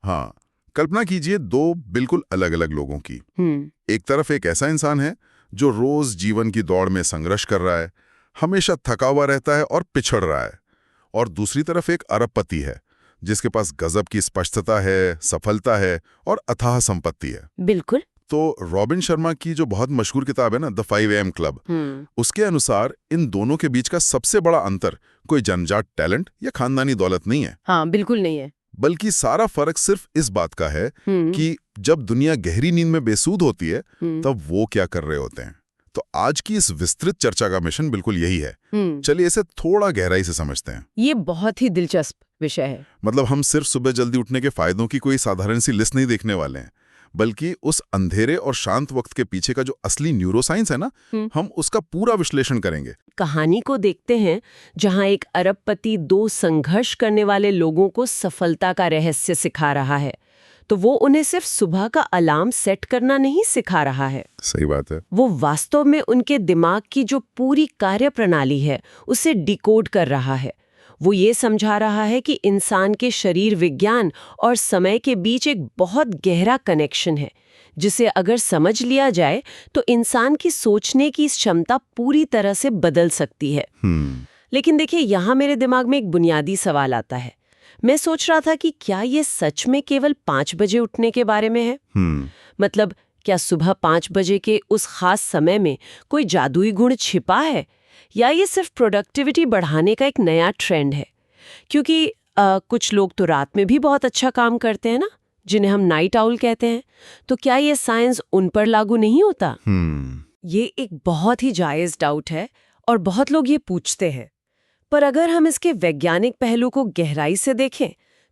हाँ, कल्पना कीजिए दो बिल्कुल अलग अलग लोगों की। एक तरफ एक ऐसा इंसान है जो रोज जीवन की दौड़ में संघर्ष कर रहा है, हमेशा थका हुआ रहता है और पिछड़ रहा है। और दूसरी तरफ एक अरबपति है जिसके पास गजब की स्पष्टता है, सफलता है और अथाह संपत्ति है। बिल्कुल। तो रॉबिन शर्मा की जो बहुत मशहूर किताब है ना, द 5 AM क्लब, उसके अनुसार इन दोनों के बीच का सबसे बड़ा अंतर कोई जन्मजात टैलेंट या खानदानी दौलत नहीं है। हाँ, बिल्कुल नहीं है। बल्कि सारा फर्क सिर्फ इस बात का है कि जब दुनिया गहरी नींद में बेसूध होती है तब वो क्या कर रहे होते हैं। तो आज की इस विस्तृत चर्चा का मिशन बिल्कुल यही है। चलिए इसे थोड़ा गहराई से समझते हैं। ये बहुत ही दिलचस्प विषय है। मतलब हम सिर्फ सुबह जल्दी उठने के फायदों की कोई साधारण सी लिस्ट नहीं देखने वाले हैं, बल्कि उस अंधेरे और शांत वक्त के पीछे का जो असली न्यूरोसाइंस है ना, हम उसका पूरा विश्लेषण करेंगे। कहानी को देखते हैं जहां एक अरबपति दो संघर्ष करने वाले लोगों को सफलता का रहस्य सिखा रहा है। तो वो उन्हें सिर्फ सुबह का अलार्म सेट करना नहीं सिखा रहा है। सही बात है। वो वास्तव में उनके दिमाग की जो पूरी कार्यप्रणाली है उसे डिकोड कर रहा है। वो ये समझा रहा है कि इंसान के शरीर विज्ञान और समय के बीच एक बहुत गहरा कनेक्शन है, जिसे अगर समझ लिया जाए तो इंसान की सोचने की क्षमता पूरी तरह से बदल सकती है। लेकिन देखिए, यहाँ मेरे दिमाग में एक बुनियादी सवाल आता है। मैं सोच रहा था कि क्या ये सच में केवल 5 बजे उठने के बारे में है? मतलब क्या सुबह 5 बजे के उस खास समय में कोई जादुई गुण छिपा है, या ये सिर्फ प्रोडक्टिविटी बढ़ाने का एक नया ट्रेंड है? क्योंकि कुछ लोग तो रात में भी बहुत अच्छा काम करते हैं ना, जिन्हें हम नाइट आउल कहते हैं। तो क्या ये साइंस उन पर लागू नहीं होता? ये एक बहुत ही जायज डाउट है और बहुत लोग ये पूछते हैं। पर अगर हम इसके वैज्ञानिक पहलू को गहराई से देखें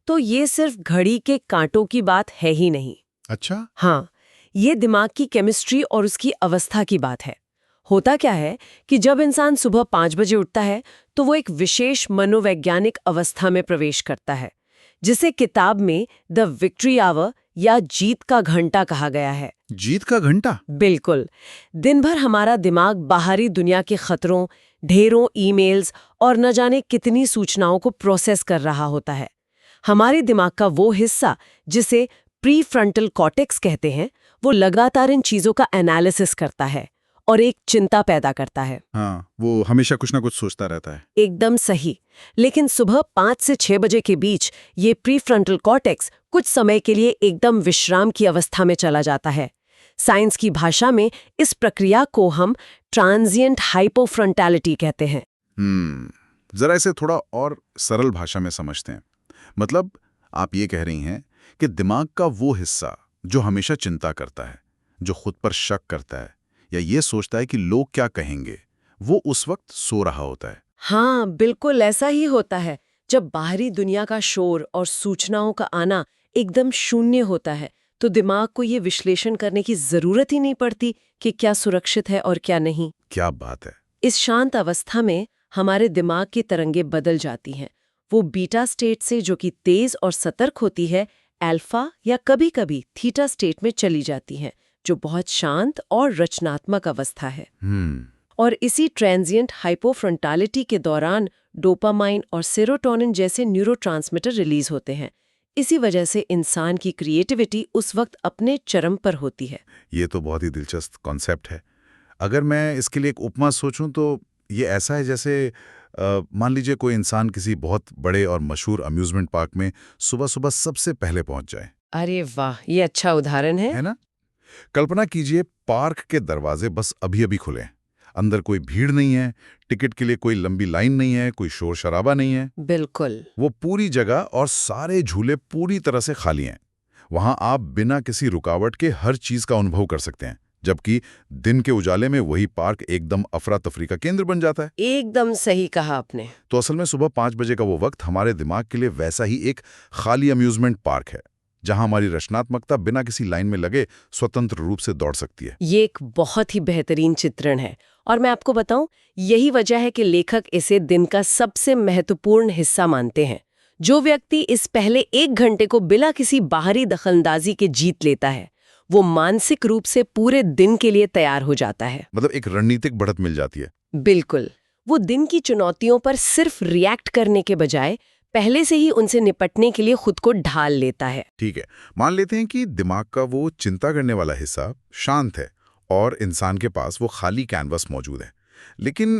तो ये सिर्फ घड़ी के कांटों की बात है ही नहीं। अच्छा। हाँ, ये दिमाग की केमिस्ट्री और उसकी अवस्था की बात है। होता क्या है कि जब इंसान सुबह 5 बजे उठता है तो वो एक विशेष मनोवैज्ञानिक अवस्था में प्रवेश करता है, जिसे किताब में द विक्ट्री आवर या जीत का घंटा कहा गया है। जीत का घंटा? बिल्कुल। दिन भर हमारा दिमाग बाहरी दुनिया के खतरों, ढेरों ईमेल्स और न जाने कितनी सूचनाओं को प्रोसेस कर रहा होता है। हमारे दिमाग का वो हिस्सा जिसे प्रीफ्रंटल कॉर्टेक्स कहते हैं, वो लगातार इन चीजों का एनालिसिस करता है और एक चिंता पैदा करता है। हाँ, वो हमेशा कुछ ना कुछ सोचता रहता है। एकदम सही। लेकिन सुबह 5 से 6 बजे के बीच ये प्रीफ्रंटल कॉर्टेक्स कुछ समय के लिए एकदम विश्राम की अवस्था में चला जाता है। साइंस की भाषा में इस प्रक्रिया को हम ट्रांजिएंट हाइपोफ्रंटैलिटी कहते हैं। जरा इसे थोड़ा और सरल भाषा में समझते हैं। मतलब आप ये कह रही हैं कि दिमाग का वो हिस्सा जो हमेशा चिंता करता है, जो खुद पर शक करता है या ये सोचता है कि लोग क्या कहेंगे, वो उस वक्त सो रहा होता है। हाँ, बिल्कुल ऐसा ही होता है। जब बाहरी दुनिया का शोर और सूचनाओं का आना एकदम शून्य होता है तो दिमाग को ये विश्लेषण करने की जरूरत ही नहीं पड़ती कि क्या सुरक्षित है और क्या नहीं। क्या बात है। इस शांत अवस्था में हमारे दिमाग की तरंगें बदल जाती हैं। वो बीटा स्टेट से, जो कि तेज और सतर्क होती है, अल्फा या कभी-कभी थीटा स्टेट में चली जाती हैं, जो बहुत शांत और रचनात्मक अवस्था है। और इसी ट्रांजिएंट हाइपोफ्रंटालिटी के दौरान डोपामाइन और सेरोटोनिन जैसे न्यूरोट्रांसमीटर रिलीज होते हैं। इसी वजह से इंसान की क्रिएटिविटी उस वक्त अपने चरम पर होती है। ये तो बहुत ही दिलचस्प कॉन्सेप्ट है। अगर मैं इसके लिए एक उपमा सोचूं तो ये ऐसा है जैसे मान लीजिए कोई इंसान किसी बहुत बड़े और मशहूर अम्यूजमेंट पार्क में सुबह सुबह सबसे पहले पहुंच जाए। अरे वाह, ये अच्छा उदाहरण है ना? कल्पना कीजिए पार्क के दरवाजे बस अभी अभी खुले, अंदर कोई भीड़ नहीं है, टिकट के लिए कोई लंबी लाइन नहीं है, कोई शोर शराबा नहीं है। बिल्कुल। वो पूरी जगह और सारे झूले पूरी तरह से खाली हैं। वहां आप बिना किसी रुकावट के हर चीज का अनुभव कर सकते हैं, जबकि दिन के उजाले में वही पार्क एकदम अफरा तफरी का केंद्र बन जाता है। एकदम सही कहा आपने। तो असल में सुबह 5 बजे का वो वक्त हमारे दिमाग के लिए वैसा ही एक खाली अम्यूजमेंट पार्क है, जहां हमारी रचनात्मकता बिना किसी लाइन में लगे स्वतंत्र रूप से दौड़ सकती है। ये एक बहुत ही बेहतरीन चित्रण है और मैं आपको बताऊं, यही वजह है कि लेखक इसे दिन का सबसे महत्वपूर्ण हिस्सा मानते हैं। जो व्यक्ति इस पहले 1 घंटे को बिना किसी बाहरी दखलंदाजी के जीत लेता है, वो मानसिक रूप से पूरे दिन के लिए तैयार हो जाता है। मतलब एक रणनीतिक बढ़त मिल जाती है। बिल्कुल। वो दिन की चुनौतियों पर सिर्फ रिएक्ट करने के बजाय पहले से ही उनसे निपटने के लिए खुद को ढाल लेता है। ठीक है, मान लेते हैं कि दिमाग का वो चिंता करने वाला हिस्सा शांत है और इंसान के पास वो खाली कैनवस मौजूद है। लेकिन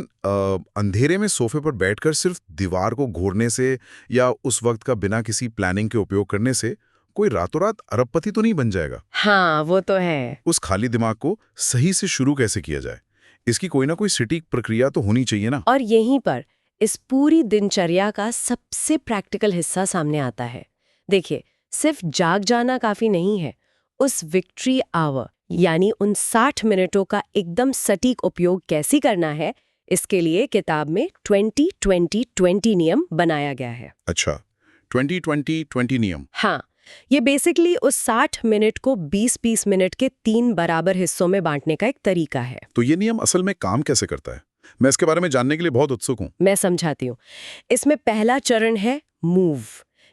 अंधेरे में सोफे पर बैठकर सिर्फ दीवार को घूरने से या उस वक्त का बिना किसी प्लानिंग के उपयोग करने से कोई रातों रात अरबपति तो नहीं बन जाएगा। हाँ, वो तो है। उस खाली दिमाग को सही से शुरू कैसे किया जाए, इसकी कोई ना कोई सटीक प्रक्रिया तो होनी चाहिए ना। और यहीं पर इस पूरी दिनचर्या का सबसे प्रैक्टिकल हिस्सा सामने आता है। देखिए, सिर्फ जाग जाना काफी नहीं है। उस विक्ट्री आवर यानी उन 60 मिनटों का एकदम सटीक उपयोग कैसे करना है, इसके लिए किताब में 20-20-20 नियम बनाया गया है। अच्छा, 20-20-20 नियम। हाँ, ये बेसिकली उस 60 मिनट को 20-20 मिनट के 3 बराबर हिस्सों में बांटने का एक तरीका है। तो ये नियम असल में काम कैसे करता है? मैं इसके बारे में जानने के लिए बहुत उत्सुक हूँ। मैं समझाती हूँ। इसमें पहला चरण है मूव,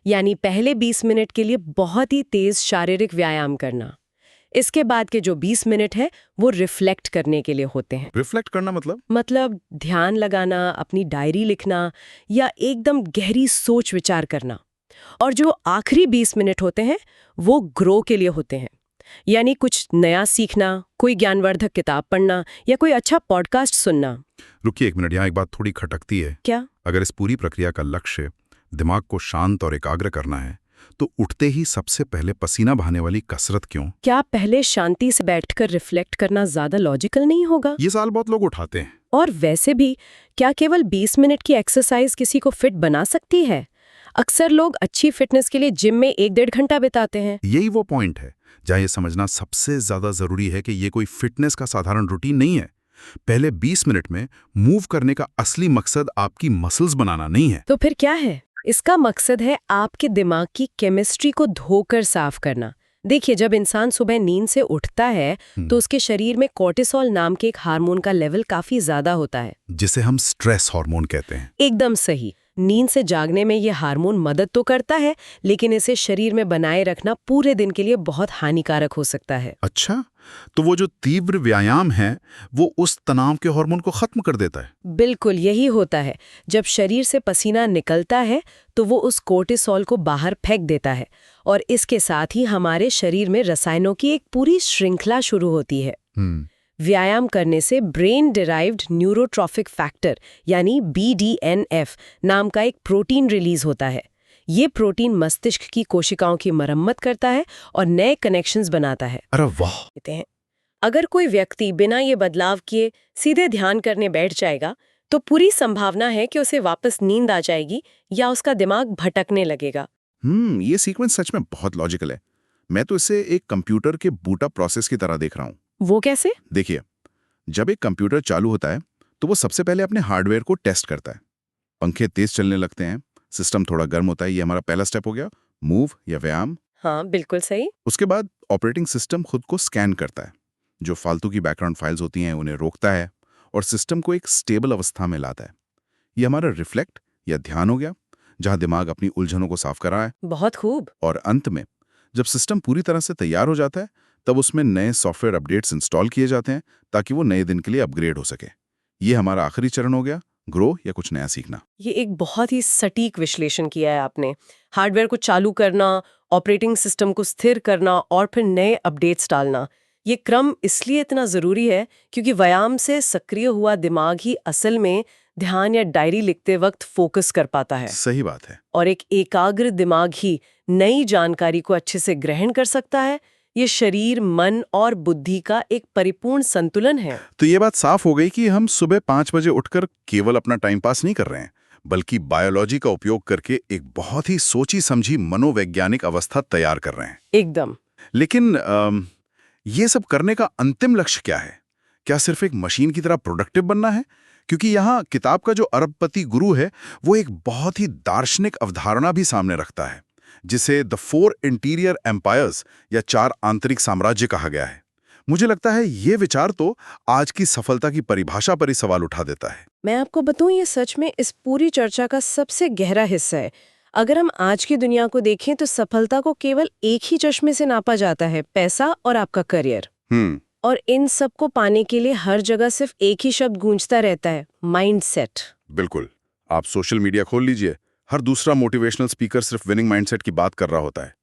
यानी पहले 20 मिनट के लिए बहुत ही तेज शारीरिक व्यायाम करना। इसके बाद के जो 20 मिनट है वो रिफ्लेक्ट करने के लिए होते हैं। रिफ्लेक्ट करना मतलब ध्यान लगाना, अपनी डायरी लिखना या एकदम गहरी सोच विचार करना। और जो आखिरी 20 मिनट होते हैं वो ग्रो के लिए होते हैं, यानी कुछ नया सीखना, कोई ज्ञानवर्धक किताब पढ़ना या कोई अच्छा पॉडकास्ट सुनना। रुकिए एक मिनट, यहाँ एक बात थोड़ी खटकती है। क्या? अगर इस पूरी प्रक्रिया का लक्ष्य दिमाग को शांत और एकाग्र करना है, तो उठते ही सबसे पहले पसीना बहाने वाली कसरत क्यों? क्या पहले शांति से बैठकर रिफ्लेक्ट करना ज्यादा लॉजिकल नहीं होगा? ये सवाल बहुत लोग उठाते हैं। और वैसे भी क्या केवल 20 मिनट की एक्सरसाइज किसी को फिट बना सकती है? अक्सर लोग अच्छी फिटनेस के लिए जिम में 1-1.5 घंटा बिताते हैं। यही वो पॉइंट है जहाँ ये समझना सबसे ज्यादा जरूरी है कि ये कोई फिटनेस का साधारण रूटीन नहीं है। पहले 20 मिनट में मूव करने का असली मकसद आपकी मसल्स बनाना नहीं है। तो फिर क्या है? इसका मकसद है आपके दिमाग की केमिस्ट्री को धोकर साफ करना। देखिए, जब इंसान सुबह नींद से उठता है तो उसके शरीर में कोर्टिसोल नाम के एक हार्मोन का लेवल काफी ज्यादा होता है, जिसे हम स्ट्रेस हार्मोन कहते हैं। एकदम सही। नींद से जागने में ये हार्मोन मदद तो करता है, लेकिन इसे शरीर में बनाए रखना पूरे दिन के लिए बहुत हानिकारक हो सकता है। अच्छा, तो वो जो तीव्र व्यायाम है वो उस तनाव के हार्मोन को खत्म कर देता है? बिल्कुल यही होता है। जब शरीर से पसीना निकलता है तो वो उस कोर्टिसोल को बाहर फेंक देता है और इसके साथ ही हमारे शरीर में रसायनों की एक पूरी श्रृंखला शुरू होती है। व्यायाम करने से ब्रेन डिराइव्ड न्यूरोट्रॉफिक फैक्टर यानी BDNF नाम का एक प्रोटीन रिलीज होता है। ये प्रोटीन मस्तिष्क की कोशिकाओं की मरम्मत करता है और नए कनेक्शंस बनाता है। अरे वाह! अगर कोई व्यक्ति बिना ये बदलाव किए सीधे ध्यान करने बैठ जाएगा तो पूरी संभावना है कि उसे वापस नींद आ जाएगी या उसका दिमाग भटकने लगेगा। ये सीक्वेंस सच में बहुत लॉजिकल है। मैं तो इसे एक कंप्यूटर के बूट अप प्रोसेस की तरह देख रहा हूँ। वो कैसे? देखिए, जब एक कंप्यूटर चालू होता है तो वो सबसे पहले अपने हार्डवेयर को टेस्ट करता है। पंखे तेज चलने लगते हैं, सिस्टम थोड़ा गर्म होता है। ये हमारा पहला स्टेप हो गया, मूव या व्यायाम। हाँ, बिल्कुल सही। उसके बाद ऑपरेटिंग सिस्टम खुद को स्कैन करता है, जो फालतू की बैकग्राउंड फाइल्स होती हैं उन्हें रोकता है और सिस्टम को एक स्टेबल अवस्था में लाता है। ये हमारा रिफ्लेक्ट या ध्यान हो गया, जहां दिमाग अपनी उलझनों को साफ कर रहा है। बहुत खूब। और अंत में जब सिस्टम पूरी तरह से तैयार हो जाता है तब उसमें नए सॉफ्टवेयर अपडेट्स इंस्टॉल किए जाते हैं ताकि वो नए दिन के लिए अपग्रेड हो सके। ये हमारा आखिरी चरण हो गया, ग्रो या कुछ नया सीखना। ये एक बहुत ही सटीक विश्लेषण किया है आपने। हार्डवेयर को चालू करना, ऑपरेटिंग सिस्टम को स्थिर करना और फिर नए अपडेट्स डालना। ये क्रम इसलिए इतना जरूरी है क्योंकि व्यायाम से सक्रिय हुआ दिमाग ही असल में ध्यान या डायरी लिखते वक्त फोकस कर पाता है। सही बात है। और एक एकाग्र दिमाग ही नई जानकारी को अच्छे से ग्रहण कर सकता है। ये शरीर, मन और बुद्धि का एक परिपूर्ण संतुलन है। तो ये बात साफ हो गई कि हम सुबह 5 बजे उठकर केवल अपना टाइम पास नहीं कर रहे हैं, बल्कि बायोलॉजी का उपयोग करके एक बहुत ही सोची समझी मनोवैज्ञानिक अवस्था तैयार कर रहे हैं। एकदम। लेकिन ये सब करने का अंतिम लक्ष्य क्या है? क्या सिर्फ एक मशीन की तरह प्रोडक्टिव बनना है? क्योंकि यहाँ किताब का जो अरबपति गुरु है वो एक बहुत ही दार्शनिक अवधारणा भी सामने रखता है, जिसे द 4 इंटीरियर एम्पायर्स या 4 आंतरिक साम्राज्य कहा गया है। मुझे लगता है ये विचार तो आज की सफलता की परिभाषा पर ही सवाल उठा देता है। मैं आपको बताऊं, ये सच में इस पूरी चर्चा का सबसे गहरा हिस्सा है। अगर हम आज की दुनिया को देखें तो सफलता को केवल एक ही चश्मे से नापा जाता है, पैसा और आपका करियर। और इन सब को पाने के लिए हर जगह सिर्फ एक ही शब्द गूंजता रहता है, माइंडसेट। बिल्कुल। आप सोशल मीडिया खोल लीजिए, हर दूसरा मोटिवेशनल स्पीकर सिर्फ विनिंग माइंडसेट की बात कर रहा होता है।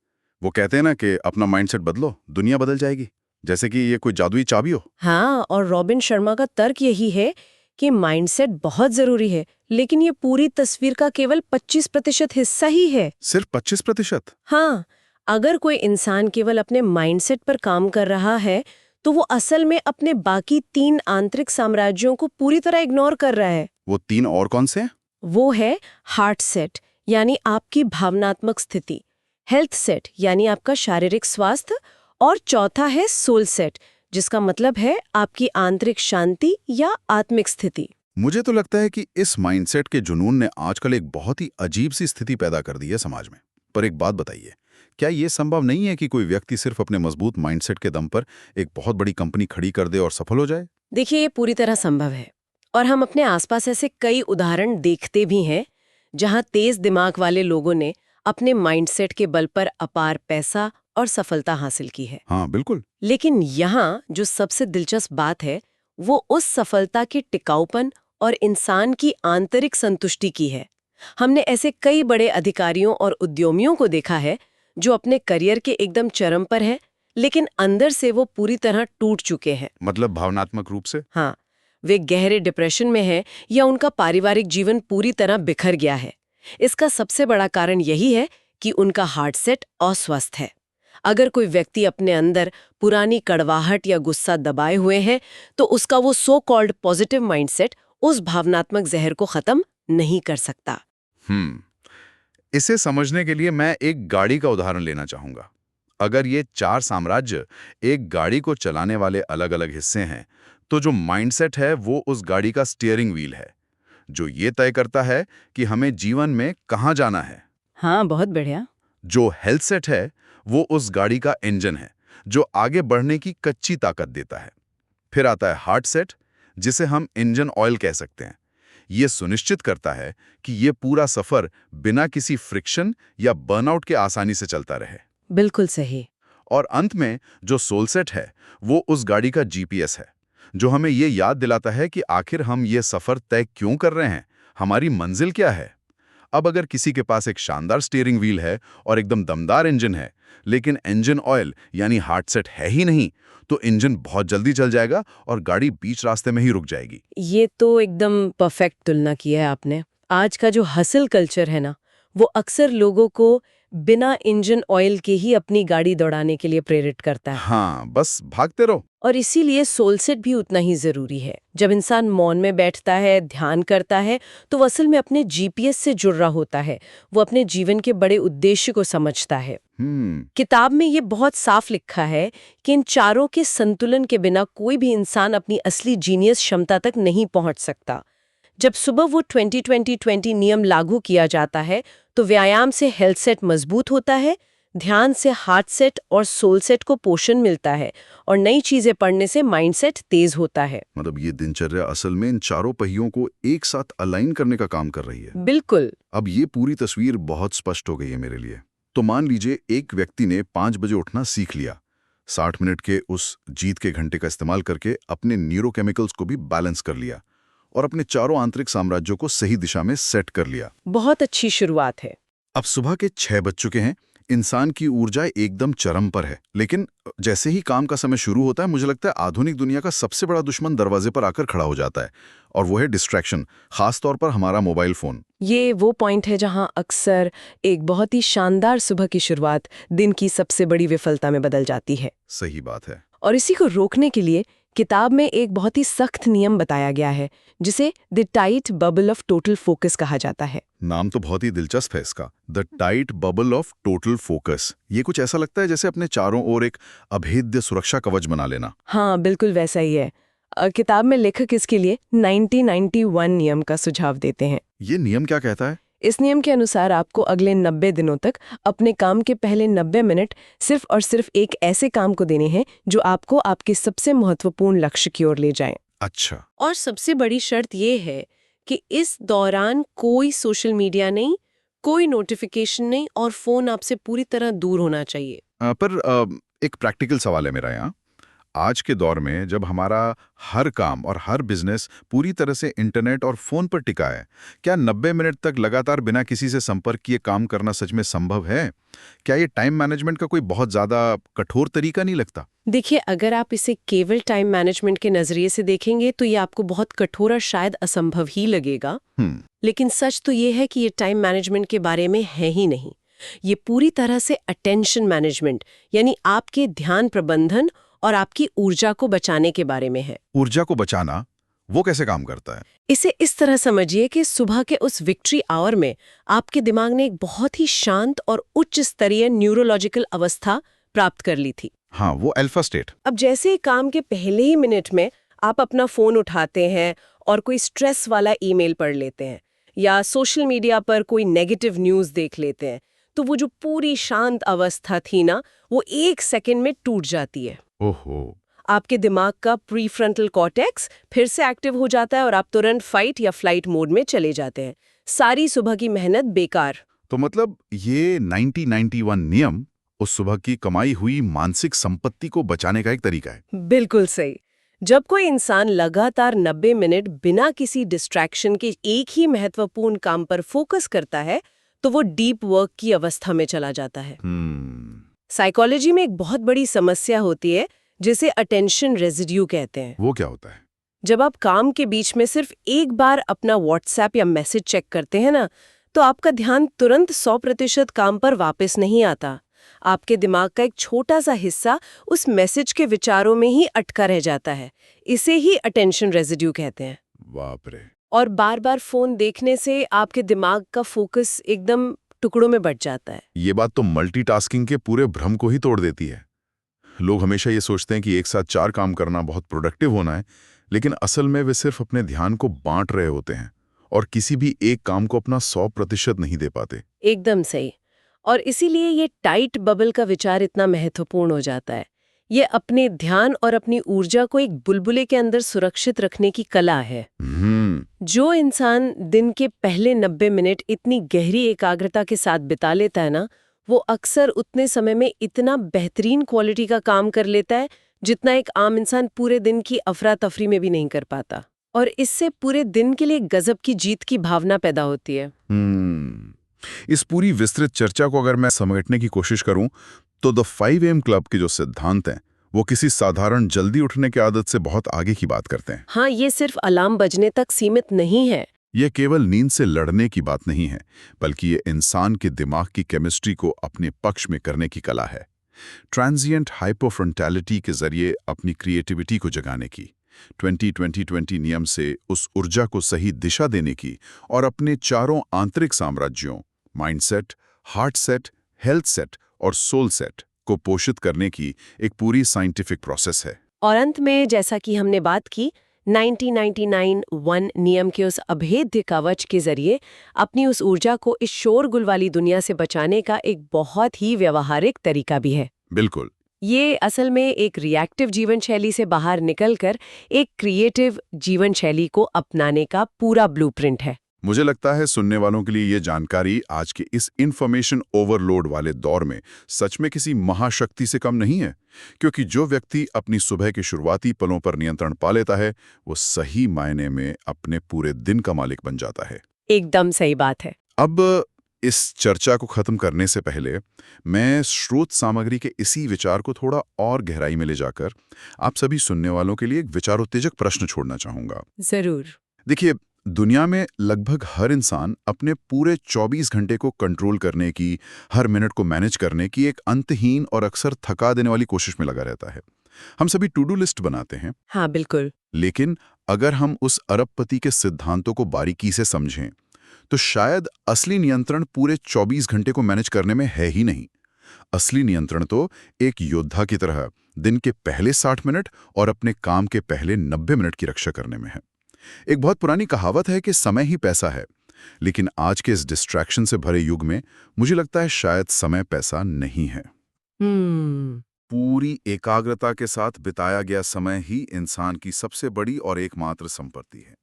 वो कहते हैं ना कि अपना माइंडसेट बदलो, दुनिया बदल जाएगी, जैसे कि ये कोई जादुई चाबी हो। हाँ, और रॉबिन शर्मा का तर्क यही है कि माइंडसेट बहुत जरूरी है, लेकिन ये पूरी तस्वीर का केवल 25% हिस्सा ही है। सिर्फ 25%? हाँ, अगर कोई इंसान केवल अपने माइंडसेट पर काम कर रहा है, तो वो असल में अपने बाकी 3 आंतरिक साम्राज्यों को पूरी तरह इग्नोर कर रहा है। वो 3 और कौन से हैं? वो है हार्ट सेट, यानी आपकी भावनात्मक स्थिति, हेल्थ सेट यानी आपका शारीरिक स्वास्थ्य, और चौथा है सोल सेट, जिसका मतलब है आपकी आंतरिक शांति या आत्मिक स्थिति। मुझे तो लगता है कि इस माइंडसेट के जुनून ने आजकल एक बहुत ही अजीब सी स्थिति पैदा कर दी है समाज में। पर एक बात बताइए, क्या ये संभव नहीं है कि कोई व्यक्ति सिर्फ अपने मजबूत माइंडसेट के दम पर एक बहुत बड़ी कंपनी खड़ी कर दे और सफल हो जाए? देखिए, ये पूरी तरह संभव है, और हम अपने आसपास ऐसे कई उदाहरण देखते भी हैं जहां तेज दिमाग वाले लोगों ने अपने माइंडसेट के बल पर अपार पैसा और सफलता हासिल की है। हाँ बिल्कुल। लेकिन यहाँ जो सबसे दिलचस्प बात है, वो उस सफलता के टिकाऊपन और इंसान की आंतरिक संतुष्टि की है। हमने ऐसे कई बड़े अधिकारियों और उद्यमियों को देखा है जो अपने करियर के एकदम चरम पर हैं, लेकिन अंदर से वो पूरी तरह टूट चुके हैं। मतलब भावनात्मक रूप से? हाँ, वे गहरे डिप्रेशन में हैं या उनका पारिवारिक जीवन पूरी तरह बिखर गया है। इसका सबसे बड़ा कारण यही है कि उनका हार्ट सेट अस्वस्थ है। अगर कोई व्यक्ति अपने अंदर पुरानी कड़वाहट या गुस्सा दबाए हुए है, तो उसका वो सो कॉल्ड पॉजिटिव माइंडसेट उस भावनात्मक जहर को खत्म नहीं कर सकता। इसे समझने के लिए मैं एक गाड़ी का उदाहरण लेना चाहूंगा। अगर ये 4 साम्राज्य एक गाड़ी को चलाने वाले अलग-अलग हिस्से हैं, तो जो माइंडसेट है वो उस गाड़ी का स्टीयरिंग व्हील है, जो ये तय करता है कि हमें जीवन में कहाँ जाना है। हाँ, बहुत बढ़िया। जो हेल्थ सेट है वो उस गाड़ी का इंजन है, जो आगे बढ़ने की कच्ची ताकत देता है। फिर आता है हार्ट सेट, जिसे हम इंजन ऑयल कह सकते हैं। ये सुनिश्चित करता है कि ये पूरा सफर बिना किसी फ्रिक्शन या बर्नआउट के आसानी से चलता रहे। बिल्कुल सही। और अंत में जो सोल सेट है वो उस गाड़ी का जीपीएस है, जो हमें ये याद दिलाता है कि आखिर हम ये सफर तय क्यों कर रहे हैं, हमारी मंजिल क्या है। अब अगर किसी के पास एक शानदार स्टीयरिंग व्हील है और एकदम दमदार इंजन है, लेकिन इंजन ऑयल यानी हार्ट सेट है ही नहीं, तो इंजन बहुत जल्दी चल जाएगा और गाड़ी बीच रास्ते में ही रुक जाएगी। ये तो एकदम परफेक्ट तुलना की है आपने। आज का जो हसल कल्चर है ना, वो अक्सर लोगों को बिना इंजन ऑयल के ही अपनी गाड़ी दौड़ाने के लिए प्रेरित करता है। हाँ, बस भागते रहो। और इसीलिए सोल सेट भी उतना ही जरूरी है। जब इंसान मौन में बैठता है, ध्यान करता है, तो वो असल में अपने जीपीएस से जुड़ रहा होता है। वो अपने जीवन के बड़े उद्देश्य को समझता है। किताब में ये बहुत साफ लिखा है कि इन चारों के संतुलन के बिना कोई भी इंसान अपनी असली जीनियस क्षमता तक नहीं पहुंच सकता। जब सुबह वो 20-20-20 नियम लागू किया जाता है, तो व्यायाम से हेल्थ सेट मजबूत होता है, ध्यान से हार्ट सेट और सोल सेट को पोषण मिलता है, और नई चीजें पढ़ने से माइंडसेट तेज होता है। मतलब ये दिनचर्या असल में इन चारों पहियों को एक साथ अलाइन करने का काम कर रही है। बिल्कुल। अब ये पूरी तस्वीर बहुत स्पष्ट हो गई है मेरे लिए। तो मान लीजिए एक व्यक्ति ने 5 बजे उठना सीख लिया, 60 मिनट के उस जीत के घंटे का इस्तेमाल करके अपने न्यूरोकेमिकल्स को भी बैलेंस कर लिया और अपने चारों आंतरिक साम्राज्यों को सही दिशा में सेट कर लिया। बहुत अच्छी शुरुआत है। अब सुबह के 6 बज चुके हैं, इंसान की ऊर्जा एकदम चरम पर है, लेकिन जैसे ही काम का समय शुरू होता है, मुझे लगता है आधुनिक दुनिया का सबसे बड़ा दुश्मन दरवाजे पर आकर खड़ा हो जाता है, और वो है डिस्ट्रैक्शन, खास तौर पर हमारा मोबाइल फोन। ये वो पॉइंट है जहां अक्सर एक बहुत ही शानदार सुबह की शुरुआत दिन की सबसे बड़ी विफलता में बदल जाती है। सही बात है। और इसी को रोकने के लिए किताब में एक बहुत ही सख्त नियम बताया गया है, जिसे the tight bubble of total focus कहा जाता है। नाम तो बहुत ही दिलचस्प है इसका, the tight bubble of total focus. ये कुछ ऐसा लगता है जैसे अपने चारों ओर एक अभेद्य सुरक्षा कवच बना लेना। हाँ, बिल्कुल वैसा ही है। किताब में लेखक इसके लिए 90-91 नियम का सुझाव देते हैं। ये नियम क्या कहता है? इस नियम के अनुसार आपको अगले 90 दिनों तक अपने काम के पहले 90 मिनट सिर्फ और सिर्फ एक ऐसे काम को देने हैं जो आपको आपके सबसे महत्वपूर्ण लक्ष्य की ओर ले जाएं। अच्छा। और सबसे बड़ी शर्त ये है कि इस दौरान कोई सोशल मीडिया नहीं, कोई नोटिफिकेशन नहीं, और फोन आपसे पूरी तरह दूर होना चाहिए। पर एक प्रैक्टिकल सवाल है मेरा यहाँ। आज के दौर में जब हमारा हर काम और हर बिजनेस पूरी तरह से इंटरनेट और फोन पर टिका है, क्या 90 मिनट तक लगातार बिना किसी से संपर्क किए काम करना सच में संभव है? क्या ये टाइम मैनेजमेंट का कोई बहुत ज्यादा कठोर तरीका नहीं लगता? देखिए, अगर आप इसे केवल टाइम मैनेजमेंट के नजरिए से देखेंगे तो ये आपको बहुत कठोर और शायद असंभव ही लगेगा। लेकिन सच तो ये है कि ये टाइम मैनेजमेंट के बारे में है ही नहीं। ये पूरी तरह से अटेंशन मैनेजमेंट, यानी आपके ध्यान प्रबंधन और आपकी ऊर्जा को बचाने के बारे में है। ऊर्जा को बचाना, वो कैसे काम करता है? इसे इस तरह समझिए कि सुबह के उस विक्ट्री आवर में आपके दिमाग ने एक बहुत ही शांत और उच्च स्तरीय न्यूरोलॉजिकल अवस्था प्राप्त कर ली थी। हाँ, वो अल्फा स्टेट। अब जैसे ही काम के पहले ही मिनट में आप अपना फोन उठाते हैं और कोई स्ट्रेस वाला ईमेल पढ़ लेते हैं या सोशल मीडिया पर कोई नेगेटिव न्यूज़ देख लेते हैं, तो वो जो पूरी शांत अवस्था थी ना, वो 1 सेकंड में टूट जाती है। ओहो। आपके दिमाग का प्रीफ्रंटल कॉर्टेक्स फिर से एक्टिव हो जाता है और आप तुरंत फाइट या फ्लाइट मोड में चले जाते हैं। सारी सुबह की मेहनत बेकार। तो मतलब ये 90-91 नियम उस सुबह की कमाई हुई मानसिक संपत्ति को बचाने का एक तरीका है। बिल्कुल सही। जब कोई इंसान लगातार 90 मिनट बिना किसी डिस्ट्रैक्शन के एक ही महत्वपूर्ण काम पर फोकस करता है, तो वो डीप वर्क की अवस्था में चला जाता है। साइकोलॉजी में एक बहुत बड़ी समस्या होती है जिसे अटेंशन रेजिड्यू कहते हैं। वो क्या होता है? जब आप काम के बीच में सिर्फ एक बार अपना व्हाट्सएप या मैसेज चेक करते हैं ना, तो आपका ध्यान तुरंत 100% काम पर वापस नहीं आता। आपके दिमाग का एक छोटा सा हिस्सा उस मैसेज के विचारों में ही अटका रह जाता है। इसे ही अटेंशन रेजिड्यू कहते हैं। बाप रे। और बार बार फोन देखने से आपके दिमाग का फोकस एकदम टुकड़ों में बट जाता है। ये बात तो मल्टीटास्किंग के पूरे भ्रम को ही तोड़ देती है। लोग हमेशा ये सोचते हैं कि एक साथ 4 काम करना बहुत प्रोडक्टिव होना है, लेकिन असल में वे सिर्फ अपने ध्यान को बांट रहे होते हैं और किसी भी एक काम को अपना 100% नहीं दे पाते। एकदम सही। और इसीलिए ये टाइट बबल का विचार इतना महत्वपूर्ण हो जाता है। ये अपने ध्यान और अपनी ऊर्जा को एक बुलबुले के अंदर सुरक्षित रखने की कला है। जो इंसान दिन के पहले 90 मिनट इतनी गहरी एकाग्रता के साथ बिता लेता है ना, वो अक्सर उतने समय में इतना बेहतरीन क्वालिटी का काम कर लेता है जितना एक आम इंसान पूरे दिन की अफरा तफरी में भी नहीं कर पाता। और इससे पूरे दिन के लिए गजब की जीत की भावना पैदा होती है। इस पूरी विस्तृत चर्चा को अगर मैं समेटने की कोशिश करूं, तो द 5 AM क्लब के जो सिद्धांत हैं, वो किसी साधारण जल्दी उठने की आदत से बहुत आगे की बात करते हैं। हाँ, ये सिर्फ अलार्म बजने तक सीमित नहीं है। ये केवल नींद से लड़ने की बात नहीं है, बल्कि ये इंसान के दिमाग की केमिस्ट्री को अपने पक्ष में करने की कला है। ट्रांजिएंट हाइपोफ्रंटैलिटी के जरिए अपनी क्रिएटिविटी को जगाने की, 20-20-20 नियम से उस ऊर्जा को सही दिशा देने की और अपने चारों आंतरिक साम्राज्यों mindset, heart set, health set और सोल सेट को पोषित करने की एक पूरी साइंटिफिक प्रोसेस है। और अंत में, जैसा कि हमने बात की, 90-99-1 नियम के उस अभेद्य कवच के जरिए अपनी उस ऊर्जा को इस शोरगुल वाली दुनिया से बचाने का एक बहुत ही व्यवहारिक तरीका भी है। बिल्कुल। ये असल में एक रिएक्टिव जीवन शैली से बाहर निकलकर एक क्रिएटिव जीवन शैली को अपनाने का पूरा ब्लूप्रिंट है। मुझे लगता है सुनने वालों के लिए ये जानकारी आज के इस इंफॉर्मेशन ओवरलोड वाले दौर में सच में किसी महाशक्ति से कम नहीं है, क्योंकि जो व्यक्ति अपनी सुबह के शुरुआती पलों पर नियंत्रण पा लेता है, वो सही मायने में अपने पूरे दिन का मालिक बन जाता है। एकदम सही बात है। अब इस चर्चा को खत्म करने से पहले मैं स्रोत सामग्री के इसी विचार को थोड़ा और गहराई में ले जाकर आप सभी सुनने वालों के लिए एक विचारोत्तेजक प्रश्न छोड़ना चाहूंगा। जरूर। देखिए, दुनिया में लगभग हर इंसान अपने पूरे 24 घंटे को कंट्रोल करने की, हर मिनट को मैनेज करने की एक अंतहीन और अक्सर थका देने वाली कोशिश में लगा रहता है। हम सभी टू डू लिस्ट बनाते हैं। हाँ, बिल्कुल। लेकिन अगर हम उस अरबपति के सिद्धांतों को बारीकी से समझें, तो शायद असली नियंत्रण पूरे 24 घंटे को मैनेज करने में है ही नहीं। असली नियंत्रण तो एक योद्धा की तरह दिन के पहले 60 मिनट और अपने काम के पहले 90 मिनट की रक्षा करने में है। एक बहुत पुरानी कहावत है कि समय ही पैसा है, लेकिन आज के इस डिस्ट्रैक्शन से भरे युग में मुझे लगता है शायद समय पैसा नहीं है। पूरी एकाग्रता के साथ बिताया गया समय ही इंसान की सबसे बड़ी और एकमात्र संपत्ति है।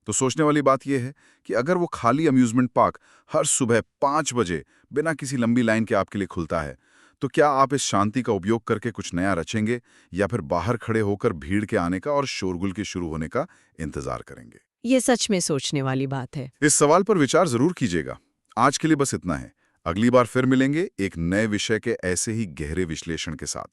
तो सोचने वाली बात यह है कि अगर वो खाली अम्यूजमेंट पार्क हर सुबह 5 बजे बिना किसी लंबी लाइन के आपके लिए खुलता है, तो क्या आप इस शांति का उपयोग करके कुछ नया रचेंगे या फिर बाहर खड़े होकर भीड़ के आने का और शोरगुल के शुरू होने का इंतजार करेंगे? ये सच में सोचने वाली बात है। इस सवाल पर विचार जरूर कीजिएगा। आज के लिए बस इतना है। अगली बार फिर मिलेंगे एक नए विषय के ऐसे ही गहरे विश्लेषण के साथ।